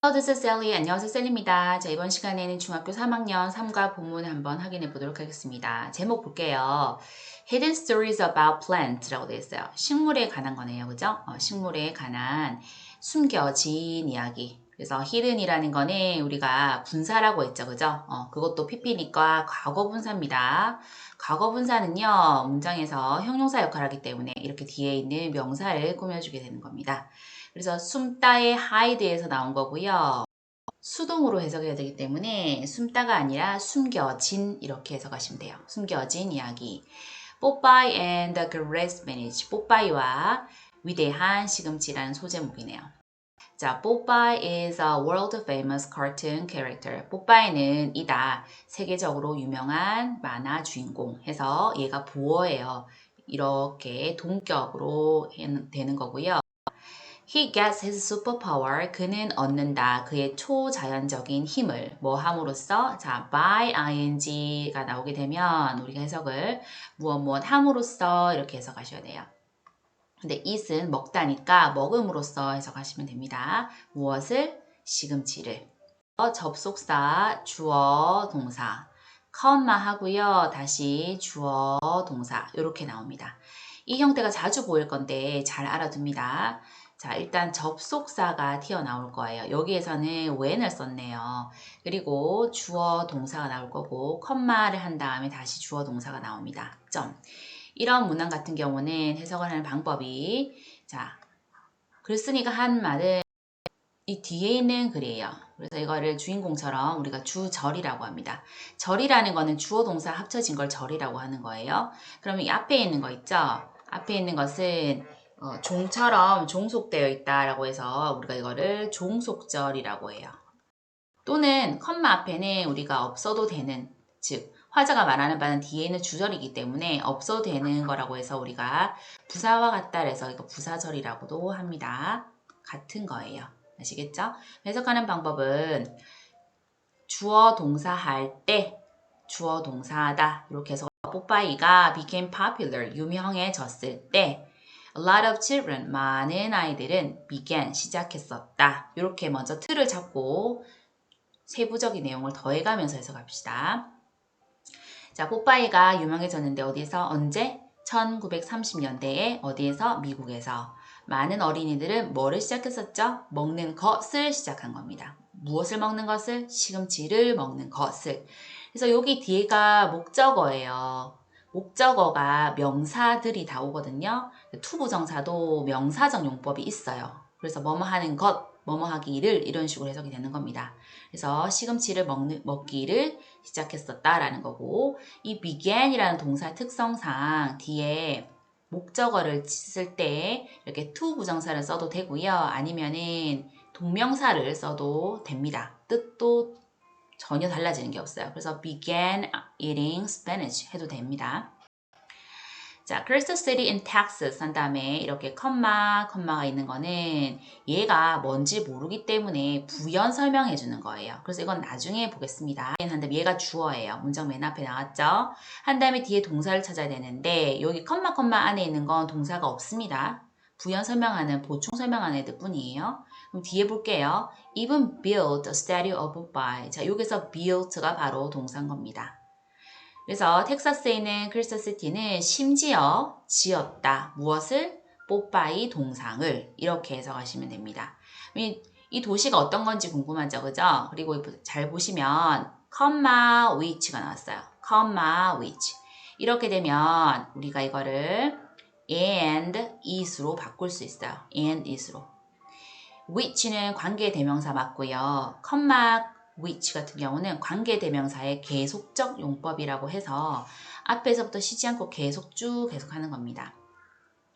Hello, this is Sally. 안녕하세요, 셀리입니다. 자, 이번 시간에는 중학교 3학년 3과 본문 한번 확인해 보도록 하겠습니다. 제목 볼게요. Hidden Stories About Plants라고 되어 있어요. 식물에 관한 거네요, 그죠? 식물에 관한 숨겨진 이야기. 그래서 hidden이라는 거는 우리가 분사라고 했죠, 그죠? 그것도 PP니까 과거 분사입니다. 과거 분사는요, 문장에서 형용사 역할을 하기 때문에 이렇게 뒤에 있는 명사를 꾸며주게 되는 겁니다. 그래서 숨다의 hide에서 나온 거고요. 수동으로 해석해야 되기 때문에 숨다가 아니라 숨겨진 이렇게 해석하시면 돼요. 숨겨진 이야기. 뽀빠이 and the Great Spinach. 뽀빠이와 위대한 시금치라는 소제목이네요. 자, 뽀빠이 is a world famous cartoon character. 뽀빠이는 이다. 세계적으로 유명한 만화 주인공 해서 얘가 보어예요. 이렇게 동격으로 되는 거고요. He gets his superpower. 그는 얻는다. 그의 초자연적인 힘을 뭐 함으로써 자, by ing가 나오게 되면 우리가 해석을 무엇 함으로써 이렇게 해석하셔야 돼요. 근데 eat은 먹다니까 먹음으로써 해석하시면 됩니다. 무엇을? 시금치를. 접속사, 주어, 동사. 컴마 하고요. 다시 주어, 동사 이렇게 나옵니다. 이 형태가 자주 보일 건데 잘 알아둡니다. 자, 일단 접속사가 튀어나올 거예요. 여기에서는 when을 썼네요. 그리고 주어 동사가 나올 거고 컴마를 한 다음에 다시 주어 동사가 나옵니다. 점. 이런 문항 같은 경우는 해석을 하는 방법이 자, 글쓴이가 한 말은 이 뒤에 있는 글이에요. 그래서 이거를 주인공처럼 우리가 주절이라고 합니다. 절이라는 거는 주어 동사 합쳐진 걸 절이라고 하는 거예요. 그러면 이 앞에 있는 거 있죠? 앞에 있는 것은 종처럼 종속되어 있다라고 해서 우리가 이거를 종속절이라고 해요. 또는 컴마 앞에는 우리가 없어도 되는, 즉 화자가 말하는 바는 뒤에 있는 주절이기 때문에 없어도 되는 거라고 해서 우리가 부사와 같다 해서 이거 부사절이라고도 합니다. 같은 거예요. 아시겠죠? 해석하는 방법은 주어 동사 할 때 주어 동사하다 이렇게 해서 뽀빠이가 became popular 유명해졌을 때 A lot of children 많은 아이들은 began 시작했었다. 이렇게 먼저 틀을 잡고 세부적인 내용을 더해가면서 해석합시다. 자, 뽀빠이가 유명해졌는데 어디에서 언제? 1930년대에 어디에서? 미국에서. 많은 어린이들은 뭐를 시작했었죠? 먹는 것을 시작한 겁니다. 무엇을 먹는 것을? 시금치를 먹는 것을. 그래서 여기 뒤에가 목적어예요. 목적어가 명사들이 다 오거든요. 투부정사도 명사적 용법이 있어요. 그래서 뭐뭐 하는 것, 뭐뭐 하기를 이런 식으로 해석이 되는 겁니다. 그래서 시금치를 먹기를 시작했었다라는 거고 이 began이라는 동사 특성상 뒤에 목적어를 쓸 때 이렇게 to 부정사를 써도 되고요. 아니면은 동명사를 써도 됩니다. 뜻도 전혀 달라지는 게 없어요. 그래서 began eating spinach 해도 됩니다. 자, Crystal City in Texas 한 다음에 이렇게 컴마가 있는 거는 얘가 뭔지 모르기 때문에 부연 설명해 주는 거예요. 그래서 이건 나중에 보겠습니다. 한 다음에 얘가 주어예요. 문장 맨 앞에 나왔죠? 한 다음에 뒤에 동사를 찾아야 되는데 여기 컴마 안에 있는 건 동사가 없습니다. 부연 설명하는 보충 설명하는 애들 뿐이에요. 그럼 뒤에 볼게요. Even built a statue of Popeye. 자, 여기서 built가 바로 동사인 겁니다. 그래서 텍사스에 있는 크리스터시티는 심지어 지었다. 무엇을? 뽀빠이 동상을 이렇게 해석하시면 됩니다. 이 도시가 어떤 건지 궁금하죠, 그죠? 그리고 잘 보시면 컴마 which가 나왔어요. 컴마 which 이렇게 되면 우리가 이거를 and is로 바꿀 수 있어요. and is로. which는 관계대명사 맞고요. 컴마 which 같은 경우는 관계대명사의 계속적 용법이라고 해서 앞에서부터 쉬지 않고 계속 쭉 계속하는 겁니다.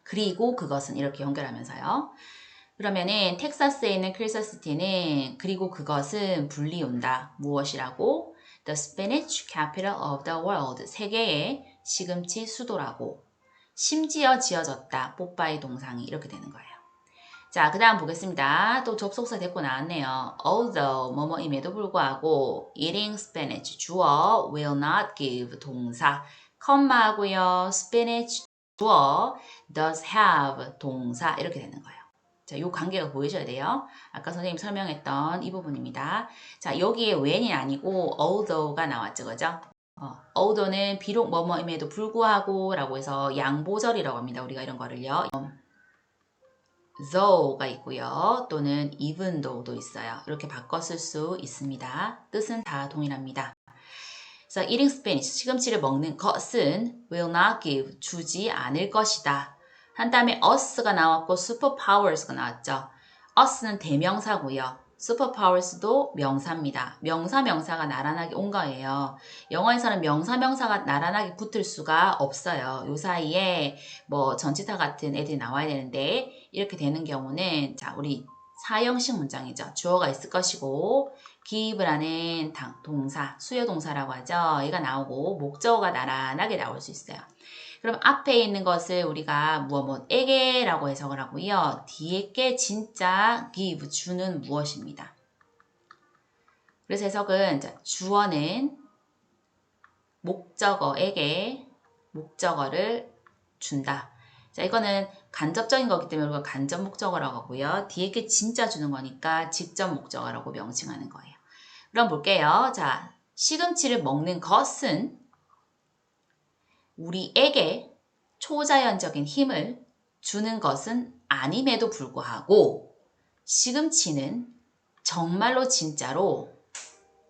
그리고 그것은 이렇게 연결하면서요. 그러면은 텍사스에 있는 크리스터시티는 그리고 그것은 불리운다. 무엇이라고? The spinach capital of the world. 세계의 시금치 수도라고. 심지어 지어졌다. 뽀빠이 동상이 이렇게 되는 거예요. 자, 그 다음 보겠습니다. 또 접속사 됐고 나왔네요. Although 뭐뭐임에도 불구하고 eating spinach 주어 will not give 동사 컴마하고요. spinach 주어 does have 동사 이렇게 되는 거예요. 자, 요 관계가 보이셔야 돼요. 아까 선생님 설명했던 이 부분입니다. 자, 여기에 when이 아니고 although가 나왔죠. 그죠? although는 비록 뭐뭐임에도 불구하고 라고 해서 양보절이라고 합니다. 우리가 이런 거를요. though가 있고요. 또는 even though도 있어요. 이렇게 바꿔 쓸 수 있습니다. 뜻은 다 동일합니다. 그래서 eating Spanish, 시금치를 먹는 것은 will not give, 주지 않을 것이다. 한 다음에 us가 나왔고 superpowers가 나왔죠. us는 대명사고요. superpowers도 명사입니다. 명사가 나란하게 온 거예요. 영어에서는 명사가 나란하게 붙을 수가 없어요. 요 사이에 뭐 전치사 같은 애들이 나와야 되는데 이렇게 되는 경우는 자, 우리 사형식 문장이죠. 주어가 있을 것이고 give라는 동사, 수요동사라고 하죠. 얘가 나오고 목적어가 나란하게 나올 수 있어요. 그럼 앞에 있는 것을 우리가 무엇에게라고 해석을 하고요. 뒤에 게 진짜 give, 주는 무엇입니다. 그래서 해석은 주어는 목적어에게 목적어를 준다. 자, 이거는 간접적인 거기 때문에 우리가 간접 목적어라고 하고요. 뒤에 게 진짜 주는 거니까 직접 목적어라고 명칭하는 거예요. 그럼 볼게요. 자, 시금치를 먹는 것은 우리에게 초자연적인 힘을 주는 것은 아님에도 불구하고 시금치는 정말로 진짜로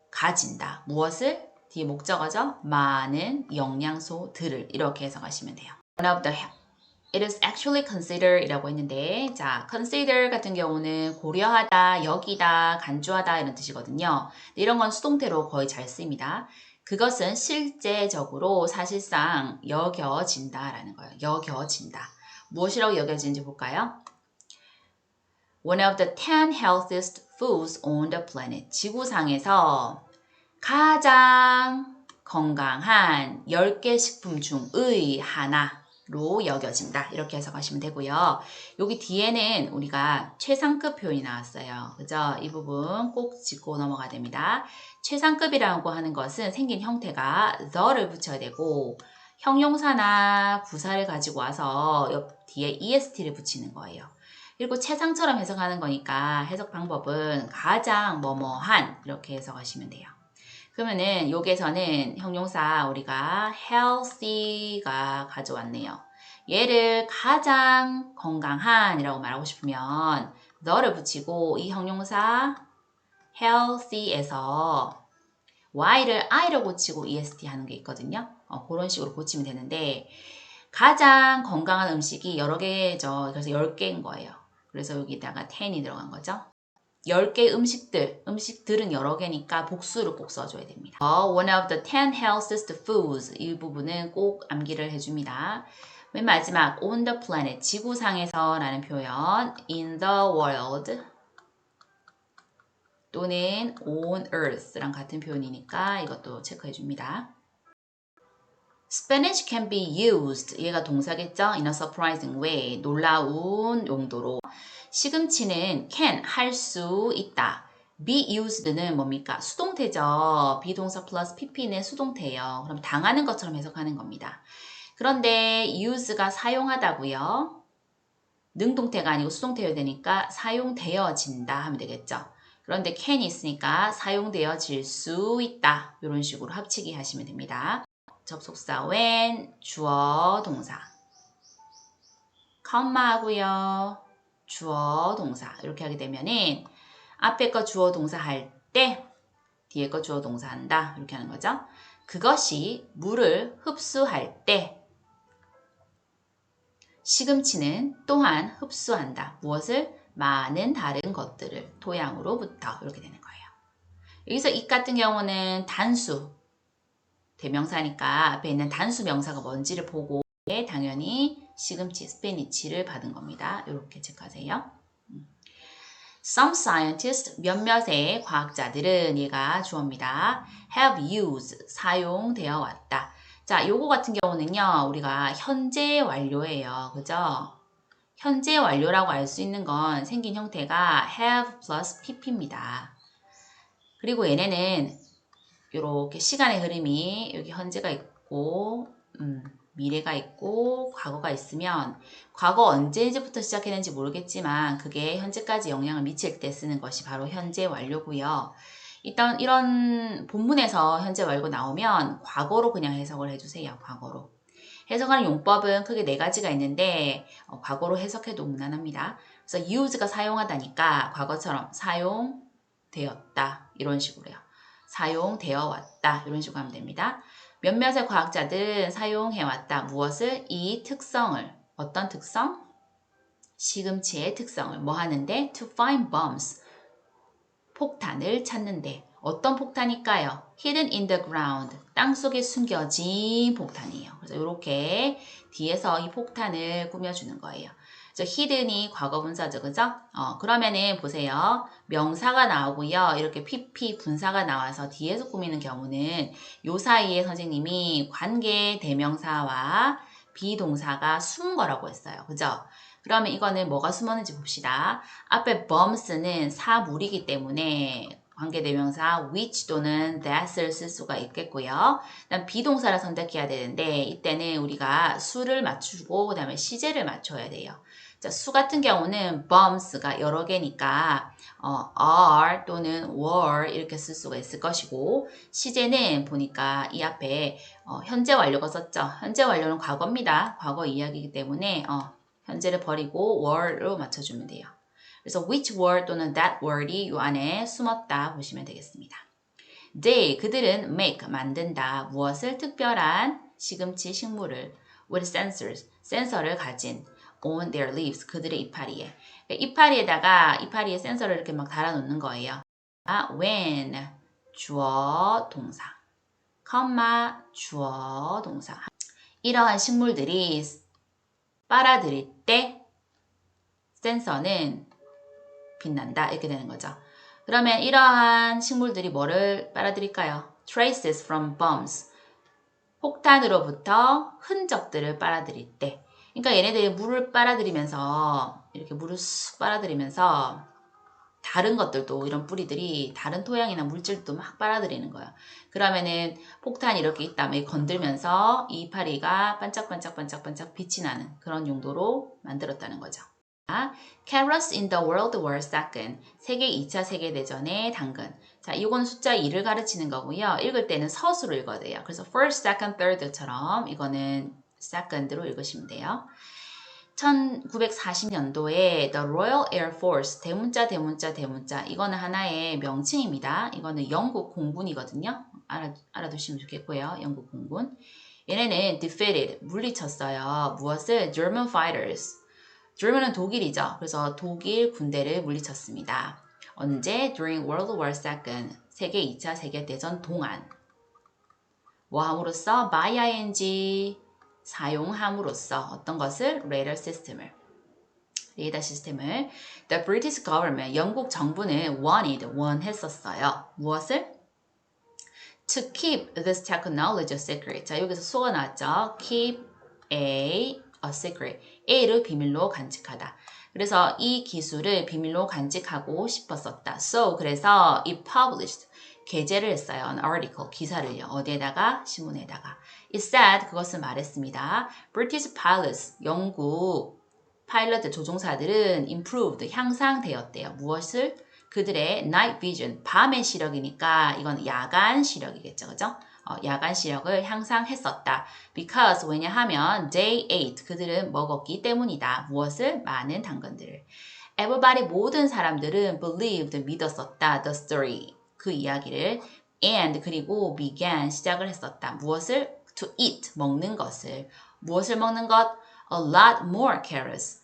가진다. 무엇을? 뒤에 목적어죠. 많은 영양소들을 이렇게 해석하시면 돼요. One of the It is actually consider 이라고 했는데 자, consider 같은 경우는 고려하다, 여기다, 간주하다 이런 뜻이거든요. 이런 건 수동태로 거의 잘 쓰입니다. 그것은 실제적으로 사실상 여겨진다라는 거예요. 여겨진다. 무엇이라고 여겨지는지 볼까요? One of the 10 healthiest foods on the planet. 지구상에서 가장 건강한 10개 식품 중의 하나로 여겨진다. 이렇게 해석하시면 되고요. 여기 뒤에는 우리가 최상급 표현이 나왔어요. 그죠? 이 부분 꼭 짚고 넘어가야 됩니다. 최상급이라고 하는 것은 생긴 형태가 the를 붙여야 되고 형용사나 부사를 가지고 와서 옆 뒤에 est를 붙이는 거예요. 그리고 최상처럼 해석하는 거니까 해석 방법은 가장 뭐뭐한 이렇게 해석하시면 돼요. 그러면은 여기에서는 형용사 우리가 healthy가 가져왔네요. 얘를 가장 건강한 이라고 말하고 싶으면 the를 붙이고 이 형용사 healthy에서 y를 i로 고치고 est 하는 게 있거든요. 그런 식으로 고치면 되는데 가장 건강한 음식이 여러 개죠. 그래서 10개인 거예요. 그래서 여기다가 10이 들어간 거죠. 10개 음식들은 여러 개니까 복수를 꼭 써줘야 됩니다. One of the 10 healthiest foods 이 부분은 꼭 암기를 해줍니다. 맨 마지막 on the planet 지구상에서 라는 표현 in the world 또는 on earth랑 같은 표현이니까 이것도 체크해 줍니다. Spinach can be used 얘가 동사겠죠? In a surprising way 놀라운 용도로 시금치는 can 할 수 있다. be used는 뭡니까? 수동태죠. 비동사 플러스 pp는 수동태예요. 그럼 당하는 것처럼 해석하는 겁니다. 그런데 use가 사용하다고요. 능동태가 아니고 수동태여야 되니까 사용되어진다 하면 되겠죠. 그런데 can이 있으니까 사용되어질 수 있다. 이런 식으로 합치기 하시면 됩니다. 접속사 when, 주어, 동사. 컴마하고요. 주어, 동사. 이렇게 하게 되면은 앞에 거 주어, 동사 할 때 뒤에 거 주어, 동사 한다. 이렇게 하는 거죠. 그것이 물을 흡수할 때 시금치는 또한 흡수한다. 무엇을? 많은 다른 것들을 토양으로부터 이렇게 되는 거예요. 여기서 이 같은 경우는 단수 대명사니까 앞에 있는 단수 명사가 뭔지를 보고 당연히 시금치, 스페니치를 받은 겁니다. 이렇게 체크하세요. Some scientists, 몇몇의 과학자들은 얘가 주어입니다. have used, 사용되어 왔다. 자, 요거 같은 경우는요. 우리가 현재 완료예요. 그죠? 현재 완료라고 알 수 있는 건 생긴 형태가 have plus pp입니다. 그리고 얘네는 이렇게 시간의 흐름이 여기 현재가 있고 미래가 있고 과거가 있으면 과거 언제부터 시작했는지 모르겠지만 그게 현재까지 영향을 미칠 때 쓰는 것이 바로 현재 완료고요. 일단 이런 본문에서 현재 완료 나오면 과거로 그냥 해석을 해주세요. 과거로. 해석하는 용법은 크게 네 가지가 있는데 과거로 해석해도 무난합니다. 그래서 use가 사용하다니까 과거처럼 사용되었다 이런 식으로요. 사용되어 왔다 이런 식으로 하면 됩니다. 몇몇의 과학자들은 사용해왔다. 무엇을? 이 특성을. 어떤 특성? 시금치의 특성을. 뭐 하는데? To find bombs. 폭탄을 찾는데. 어떤 폭탄일까요? Hidden in the ground. 땅속에 숨겨진 폭탄이에요. 그래서 이렇게 뒤에서 이 폭탄을 꾸며주는 거예요. hidden이 과거 분사죠. 그죠? 그러면은 보세요. 명사가 나오고요. 이렇게 PP 분사가 나와서 뒤에서 꾸미는 경우는 요 사이에 선생님이 관계 대명사와 비동사가 숨은 거라고 했어요. 그죠? 그러면 이거는 뭐가 숨었는지 봅시다. 앞에 bombs는 사물이기 때문에 관계대명사 which 또는 that을 쓸 수가 있겠고요. 그다음 비동사를 선택해야 되는데 이때는 우리가 수를 맞추고 그다음에 시제를 맞춰야 돼요. 자, 수 같은 경우는 bombs가 여러 개니까 are 또는 were 이렇게 쓸 수가 있을 것이고 시제는 보니까 이 앞에 현재 완료가 썼죠. 현재 완료는 과거입니다. 과거 이야기이기 때문에 현재를 버리고 were로 맞춰주면 돼요. 그래서 which word 또는 that word이 요 안에 숨었다 보시면 되겠습니다. They, 그들은 make, 만든다. 무엇을? 특별한 시금치 식물을 with sensors, 센서를 가진 on their leaves, 그들의 이파리에. 이파리에 센서를 이렇게 막 달아놓는 거예요. when, 주어, 동사. 컴마, 주어, 동사. 이러한 식물들이 빨아들일 때 센서는 빛난다 이렇게 되는 거죠. 그러면 이러한 식물들이 뭐를 빨아들일까요? Traces from bombs. 폭탄으로부터 흔적들을 빨아들일 때. 그러니까 얘네들이 물을 빨아들이면서 이렇게 물을 쑥 빨아들이면서 다른 것들도 이런 뿌리들이 다른 토양이나 물질도 막 빨아들이는 거예요. 그러면은 폭탄이 이렇게 있다면 건들면서 이 이파리가 반짝반짝반짝반짝 빛이 나는 그런 용도로 만들었다는 거죠. Carrots in the World War II. 세계 2차 세계대전의 당근. 자, 이건 숫자 2를 가르치는 거고요. 읽을 때는 서수로 읽어야 돼요. 그래서 first, second, third처럼 이거는 second로 읽으시면 돼요. 1940년도에 The Royal Air Force, 대문자. 이거는 하나의 명칭입니다. 이거는 영국 공군이거든요. 알아두시면 좋겠고요. 영국 공군. 얘네는 defeated, 물리쳤어요. 무엇을? German fighters. German은 독일이죠. 그래서 독일 군대를 물리쳤습니다. 언제? During World War II, 세계 2차 세계대전 동안. 뭐 함으로써? by ing, 사용함으로써 어떤 것을? 레이더 시스템을. The British government, 영국 정부는 원했었어요. 무엇을? To keep this technology a secret. 자, 여기서 수어가 나왔죠. Keep a secret. A를 비밀로 간직하다. 그래서 이 기술을 비밀로 간직하고 싶었었다. So, 그래서 it published. 게재를 했어요. An article, 기사를요. 어디에다가? 신문에다가. It said, 그것을 말했습니다. British pilots, 영국 파일럿 조종사들은 improved, 향상되었대요. 무엇을? 그들의 night vision, 밤의 시력이니까 이건 야간 시력이겠죠. 그죠? 야간 시력을 향상했었다. Because, 왜냐하면 they ate, 그들은 먹었기 때문이다. 무엇을? 많은 당근들을. Everybody, 모든 사람들은 believed, 믿었었다. The story, 그 이야기를. And, 그리고 began, 시작을 했었다. 무엇을? To eat, 먹는 것을. 무엇을 먹는 것? A lot more carrots,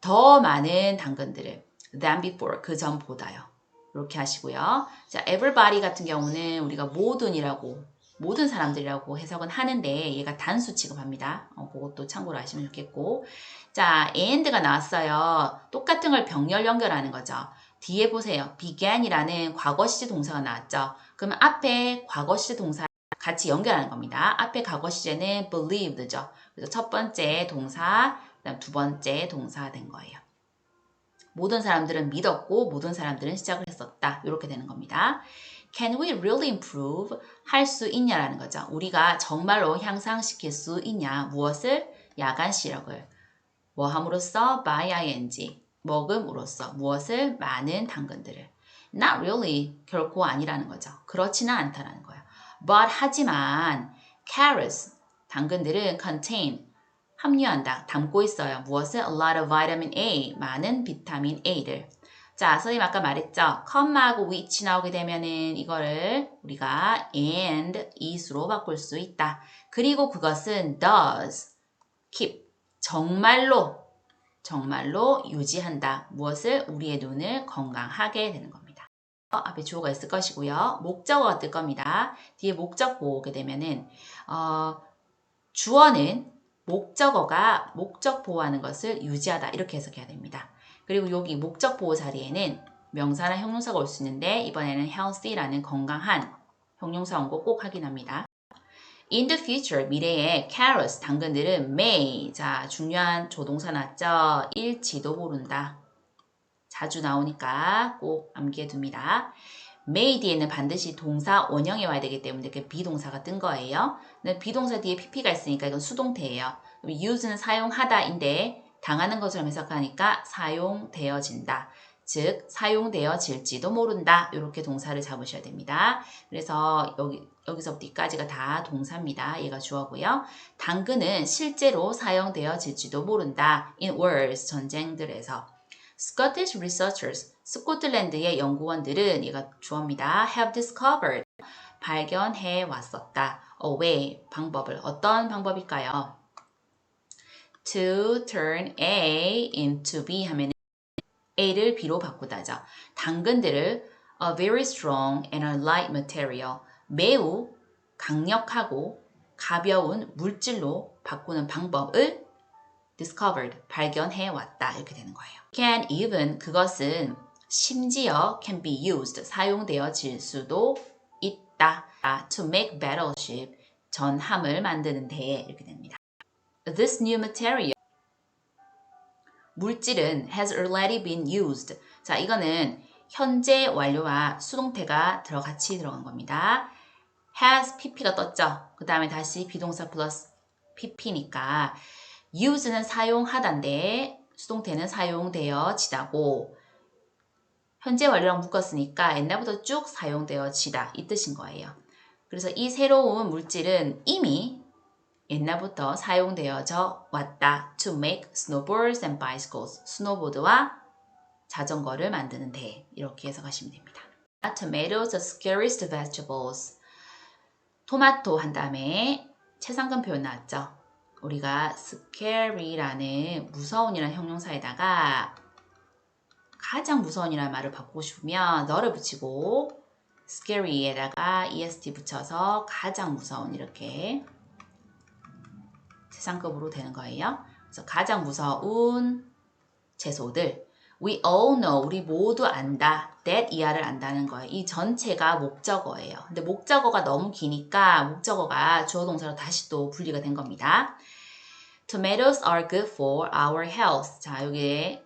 더 많은 당근들을. Than before, 그 전보다요. 이렇게 하시고요. 자, everybody 같은 경우는 우리가 모든 사람들이라고 해석은 하는데 얘가 단수 취급합니다. 그것도 참고로 하시면 좋겠고. 자, and가 나왔어요. 똑같은 걸 병렬 연결하는 거죠. 뒤에 보세요. began이라는 과거 시제 동사가 나왔죠. 그러면 앞에 과거 시제 동사 같이 연결하는 겁니다. 앞에 과거 시제는 believed죠. 그래서 첫 번째 동사, 그다음 두 번째 동사 된 거예요. 모든 사람들은 믿었고 모든 사람들은 시작을 했었다. 이렇게 되는 겁니다. Can we really improve? 할 수 있냐라는 거죠. 우리가 정말로 향상시킬 수 있냐? 무엇을? 야간 시력을. 뭐 함으로써? by ing. 먹음으로써. 무엇을? 많은 당근들을. Not really. 결코 아니라는 거죠. 그렇지는 않다라는 거예요. But 하지만 carrots. 당근들은 contain. 함유한다. 담고 있어요. 무엇을? A lot of vitamin A. 많은 비타민 A를. 자, 선생님 아까 말했죠. com마하고 which 나오게 되면은 이거를 우리가 and is로 바꿀 수 있다. 그리고 그것은 does keep 정말로 유지한다. 무엇을? 우리의 눈을 건강하게 되는 겁니다. 앞에 주어가 있을 것이고요. 목적어가 뜰 겁니다. 뒤에 목적보 오게 되면은 주어는 목적어가 목적 보호하는 것을 유지하다 이렇게 해석해야 됩니다. 그리고 여기 목적 보호 자리에는 명사나 형용사가 올 수 있는데 이번에는 healthy라는 건강한 형용사 온 거 꼭 확인합니다. In the future, 미래에 carrots, 당근들은 may, 자 중요한 조동사 났죠? 일지도 모른다. 자주 나오니까 꼭 암기해 둡니다. may 뒤에는 반드시 동사 원형이 와야 되기 때문에 이렇게 비동사가 뜬 거예요. 근데 비동사 뒤에 pp가 있으니까 이건 수동태예요. use는 사용하다인데 당하는 것처럼 해석하니까 사용되어진다. 즉 사용되어질지도 모른다. 이렇게 동사를 잡으셔야 됩니다. 그래서 여기서부터 뒤까지가 다 동사입니다. 얘가 주어고요. 당근은 실제로 사용되어질지도 모른다. In wars, 전쟁들에서. Scottish researchers, 스코틀랜드의 연구원들은 얘가 주어입니다. Have discovered, 발견해 왔었다. A way, 방법을. 어떤 방법일까요? To turn A into B 하면 A를 B로 바꾸다죠. 당근들을 a very strong and a light material, 매우 강력하고 가벼운 물질로 바꾸는 방법을 discovered, 발견해 왔다 이렇게 되는 거예요. Can even, 그것은 심지어 can be used, 사용되어질 수도 있다. To make battleship, 전함을 만드는 데 이렇게 됩니다. This new material, 물질은 has already been used. 자, 이거는 현재 완료와 수동태가 같이 들어간 겁니다. has pp가 떴죠. 그 다음에 다시 비동사 플러스 pp니까 use는 사용하다인데 수동태는 사용되어지다고 현재 완료랑 묶었으니까 옛날부터 쭉 사용되어지다 이 뜻인 거예요. 그래서 이 새로운 물질은 이미 옛날부터 사용되어져 왔다. To make snowboards and bicycles. 스노보드와 자전거를 만드는 데 이렇게 해석하시면 됩니다. Tomatoes are scariest vegetables. 토마토 한 다음에 최상급 표현 나왔죠. 우리가 scary라는 무서운이라는 형용사에다가 가장 무서운이라는 말을 바꾸고 싶으면 너를 붙이고 scary에다가 est 붙여서 가장 무서운 이렇게 최상급으로 되는 거예요. 그래서 가장 무서운 채소들. We all know, 우리 모두 안다. that 이하를 안다는 거예요. 이 전체가 목적어예요. 근데 목적어가 너무 기니까 목적어가 주어 동사로 다시 또 분리가 된 겁니다. Tomatoes are good for our health. 자, 여기에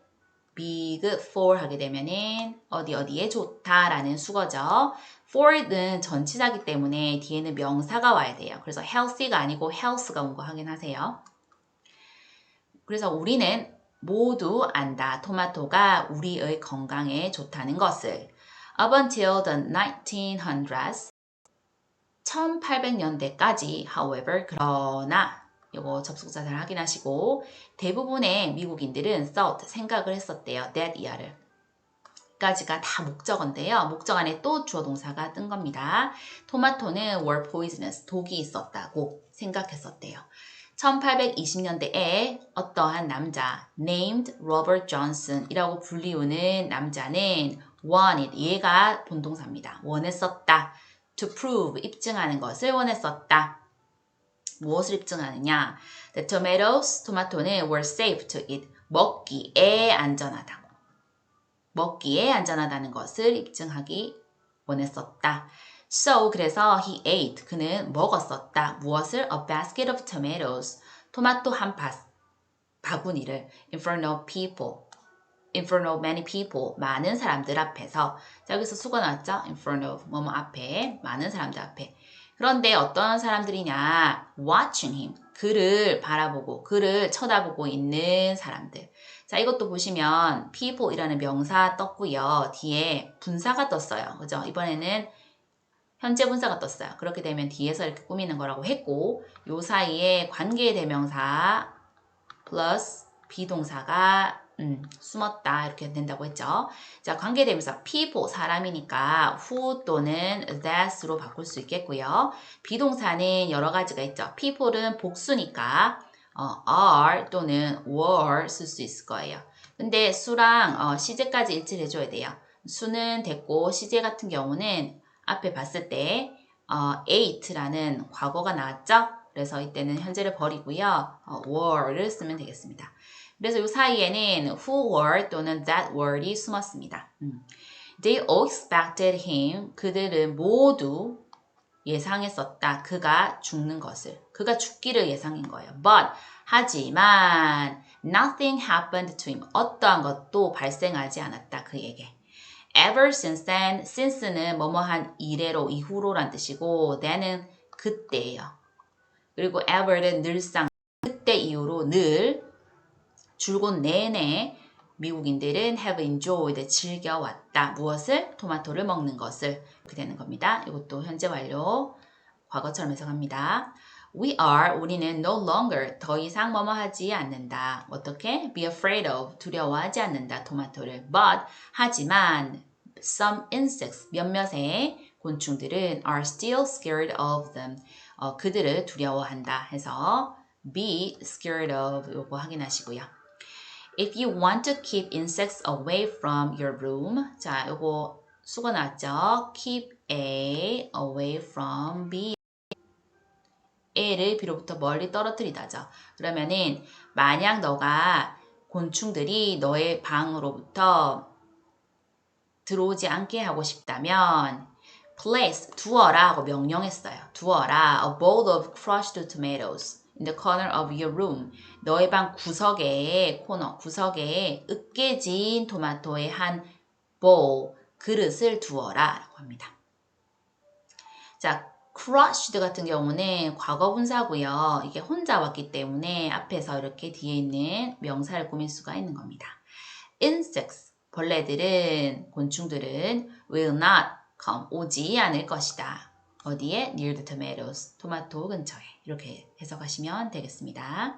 be good for 하게 되면은 어디에 좋다라는 수거죠. for는 전치사기 때문에 뒤에는 명사가 와야 돼요. 그래서 healthy가 아니고 health가 온 거 확인하세요. 그래서 우리는 모두 안다. 토마토가 우리의 건강에 좋다는 것을. Up until the 1900s, 1800년대까지, however, 그러나 이거 접속사 잘 확인하시고 대부분의 미국인들은 thought, 생각을 했었대요. that 이하를. 까지가 다 목적어인데요. 목적 안에 또 주어 동사가 뜬 겁니다. 토마토는 were poisonous, 독이 있었다고 생각했었대요. 1820년대에 어떠한 남자 named Robert Johnson 이라고 불리우는 남자는 wanted, 얘가 본동사입니다. 원했었다. to prove, 입증하는 것을 원했었다. 무엇을 입증하느냐? The tomatoes, 토마토는 were safe to eat, 먹기에 안전하다고. 먹기에 안전하다는 것을 입증하기 원했었다. So, 그래서 he ate, 그는 먹었었다. 무엇을? A basket of tomatoes, 토마토 한 바구니를 in front of people, in front of many people. 많은 사람들 앞에서. 자, 여기서 수거 나왔죠? in front of 뭐뭐 앞에. 많은 사람들 앞에. 그런데 어떤 사람들이냐? watching him. 그를 바라보고, 그를 쳐다보고 있는 사람들. 자, 이것도 보시면 people이라는 명사 떴고요. 뒤에 분사가 떴어요. 그죠? 이번에는 현재 분사가 떴어요. 그렇게 되면 뒤에서 이렇게 꾸미는 거라고 했고, 요 사이에 관계대명사 플러스 비동사가 숨었다 이렇게 된다고 했죠. 자, 관계대명사 people 사람이니까 who 또는 that으로 바꿀 수 있겠고요. 비동사는 여러 가지가 있죠. people은 복수니까 are 또는 were 쓸 수 있을 거예요. 근데 수랑 시제까지 일치를 해줘야 돼요. 수는 됐고 시제 같은 경우는 앞에 봤을 때 ate라는 과거가 나왔죠. 그래서 이때는 현재를 버리고요. were를 쓰면 되겠습니다. 그래서 이 사이에는 who were 또는 that were이 숨었습니다. They all expected him. 그들은 모두 예상했었다. 그가 죽는 것을. 그가 죽기를 예상한 거예요. But 하지만 nothing happened to him. 어떠한 것도 발생하지 않았다. 그에게. Ever since then, since는 뭐뭐한 이래로 이후로란 뜻이고 then은 그때예요. 그리고 ever는 늘상 그때 이후로 늘 줄곧 내내 미국인들은 have enjoyed 즐겨왔다. 무엇을? 토마토를 먹는 것을. 이렇게 되는 겁니다. 이것도 현재 완료 과거처럼 해석합니다. We are 우리는 no longer 더 이상 뭐뭐 하지 않는다. 어떻게? Be afraid of 두려워하지 않는다. 토마토를. But 하지만 some insects 몇몇의 곤충들은 are still scared of them. 그들을 두려워한다 해서 be scared of 요거 확인하시고요. If you want to keep insects away from your room. 자, 요거 수거 나왔죠? Keep A away from B. A를 B로부터 멀리 떨어뜨리다죠. 그러면은 만약 너가 곤충들이 너의 방으로부터 들어오지 않게 하고 싶다면 place, 두어라 하고 명령했어요. 두어라 a bowl of crushed tomatoes in the corner of your room. 너의 방 구석에 구석에 으깨진 토마토의 한 bowl, 그릇을 두어라 라고 합니다. 자, crushed 같은 경우는 과거 분사고요. 이게 혼자 왔기 때문에 앞에서 이렇게 뒤에 있는 명사를 꾸밀 수가 있는 겁니다. insects, 벌레들은, 곤충들은 will not come, 오지 않을 것이다. 어디에? near the tomatoes, 토마토 근처에. 이렇게 해석하시면 되겠습니다.